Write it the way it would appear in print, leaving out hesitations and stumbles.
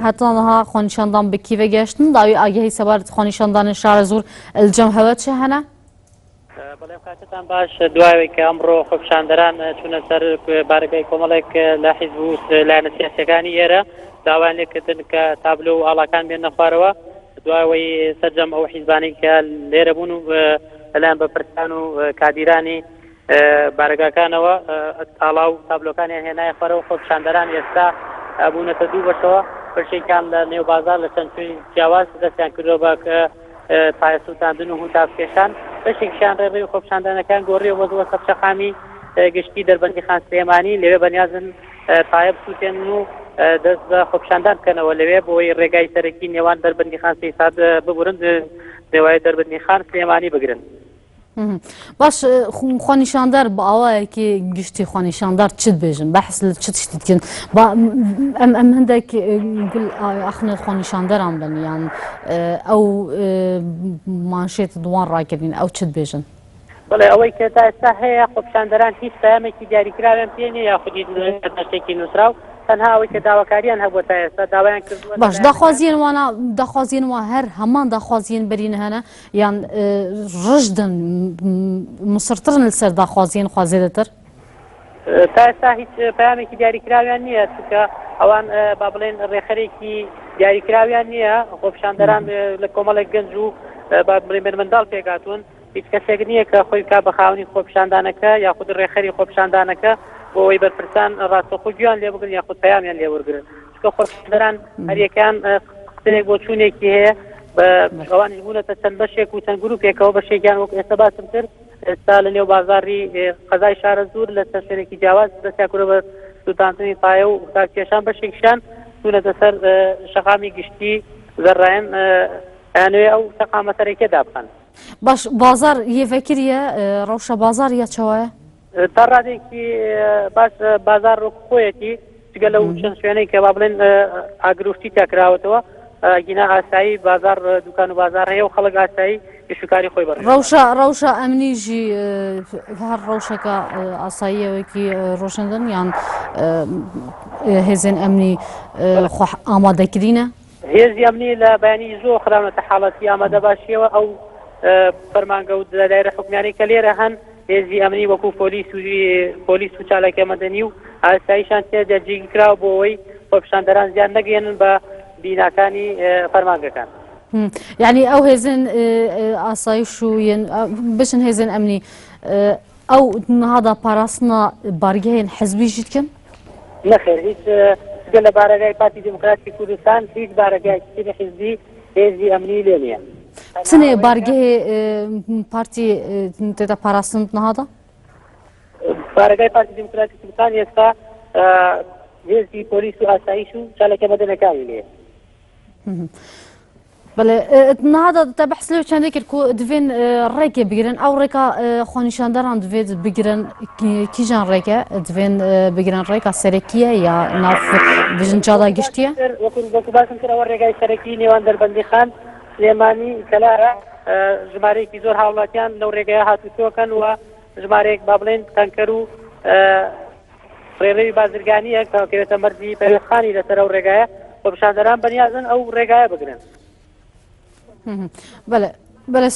هەتانها خۆنیشاندان بە کیڤە گەشتن داوی ئاگەهی سەبارەت خۆنیشاندانی شارەزور ئەلجەم هەوە چه هەنە؟ بەڵێ کاتتان باش دوایەوەی کە ئەمڕۆ خۆپیشاندەران چوونە سەر بارگای کۆمەڵێک لە حیزب و لایەنە سیاسیەکانی ئێرە داوایان لێکردن کە تابلۆ و ئاڵاکان بێنە خوارەوە دوایەوەی سەرجەم ئەو حیزبانەی کە لێرە بوون و لەلایەن بەپرسان و کادیرانی بارگاکانەوە ئاڵا و تابلۆکانیان هێنایە خوارەوە خۆپیشاندەران ئێستا بوونەتە دوو بەشەوە بەشێکیان لە نێو بازار لە چەند شوێنی جیاواز دەستیان کردەوە بە پایەسووتاندن و هوتاکێشان بەشێکیان ڕێڕێی خۆپیشاندانەکان گۆڕیەوە وەزوە سەرچەقامی گشتی دەربەندی خان سلێمانی لەوێ بەنیازن پایە بسووتێنن و دەست بە خۆپیشاندان بکەنەوە لەوێ بۆی ڕێگای سەرەکی نێوان دەربەندی خان سەیساد ببورن دێوای دەربەندی خان سلێمانی بگرن. باش خۆنیشاندار بە ئاوایەکی گشتی خۆنیشاندار چت بێژن بەحس لە چ تشتی دکن ئەم هەندێک ئەخنێت خۆنیشاندەران بن یان ئەو مانشێت دوان ڕاکردین ئەو چت بێژن بڵێ ئەوەی کە تا ئێستا هەیە خۆپیشاندەران هیچ پەیامێکی دیاریکراویان پێ نیە یاخودی نەشتێکی نووسراو تەنها ئەوەی کە داواکاریان هەبووە تا ئێستا داوایان کردووە باش داخوازیان وە هەر هەمان داخوازیان بەرین هەنە یان ڕژدن مسرترن لەسەر داخوازیان خوازێدەتر تا ئێستا هیچ پەیامێکی دیاریکراویان نییە چونکە ئەوان با بڵێن ڕێخەرێکی دیاریکراویان نییە خۆپیشاندەران لە کۆمەڵێک گەنج و با بڵێن بەرمەنداڵ پێگاتون هیچ کەسێک نییە کە خۆی کا بە خاوەنی خۆپیشاندانەکە یاخود ڕێخەری خۆپیشاندانەکە بۆەوەی بەرپرسان ڕاستەخۆگویان لێ بگرن یاخود پەیامیان لێ وەرگرن چونکە خۆپیشاندەران هەریەکان قسەیەک بۆ چوونێکی هەیە بە ئەوان بوونەتە چەند بەشێک و چەند گروپێکەوە بەشێکیان وەک ئێستا باسم کرد ئێستا لە نێو بازاڕی قەزای شارەزور لە سەر شوێنێکی جیاواز دەستیان کردووە بە سووتاندنی پایە و هوتاکێشان بەشێکیشان چوونەتە سەر شەقامی گشتی زەرڕایەن یانوێ ئەو شەقامە سەرەکیەدا بخەن. باش بازار یەڤەکریە ڕەوشە بازار یا چاوایە؟ تا ڕادێکی باش بازار ڕۆک خۆیەتی جگە لەو چەند شوێنەی کە با بڵێن ئاگرفتی تاکراوەتەوە گینا ئاسایی بازار دوکان و بازار هەیە و خەڵک ئاسایی گەشتوکاری خۆی بەڕێ ڕەوشە ئەمنیژی هەر ڕەوشەکە ئاساییەوەیکی ڕۆشندن یان هێزن ئەمنی ئامادەکرینە؟ هێزی ئەمنی لە بەیانی زۆر خراونەتە حاڵەتی ئامادە باشیەوە ئەو فەرمانگە و دایرە حکومیانی کە لێرە هەن هێزی ئەمنی وەکو پۆلیس و چالاکە مەدەنی و ئاساییشان تێدا جێگی کراوە بۆ ئەوەی خۆپیشاندەران زیان نەگەێنن بە بیناکانی فەرمانگەکان. یعنی ئەو هێزن ئاسایش و بچن هێزن ئەمنی ئەو نهادا پاراستنە بارگەهێن حەزبیژی دکەن؟ نەخێر هیچ لە بارگای پارتی دموکراتی کوردستان هیچ بارگایکی حیزبی هێزی ئەمنی لێ نییە. چنێ بارگەهێ پارتی تێدا پاراستن نهادا؟ بارگای پارتی دموکراتی کوردستان ئێستا هێزی پۆلیس و ئاسایش و چالەکە مەدەنەکانی لێ. بەڵێ نهادا تا بەحس لێ چەندێ کرد کو دەبێن ڕێکێ بگرن ئەو ڕێکە خۆنیشاندەران دەبێت بگرن کیژان ڕێکە دەبێن بگرن ڕێکە سەرەکیە یا ناف بژن چادا گشتیە؟ وەکو باسم کرد ئەوە ڕێگای سەرەکی نێوان دەربەندی خان سلێمانی کەلارە ژمارەیەکی زۆر هاوڵاتیان لەو ڕێگەیە هاتووتۆکەن و ژمارەیەک با بڵێن تەنکەر و ڕێڕەوی بازرگانیە کە کەوێتە مەرجی پەیوەندخانی لەسەر ئەو ڕێگایە خۆپیشاندەران بەنیازن ئەو ڕێگایە بگرن. بەڵێ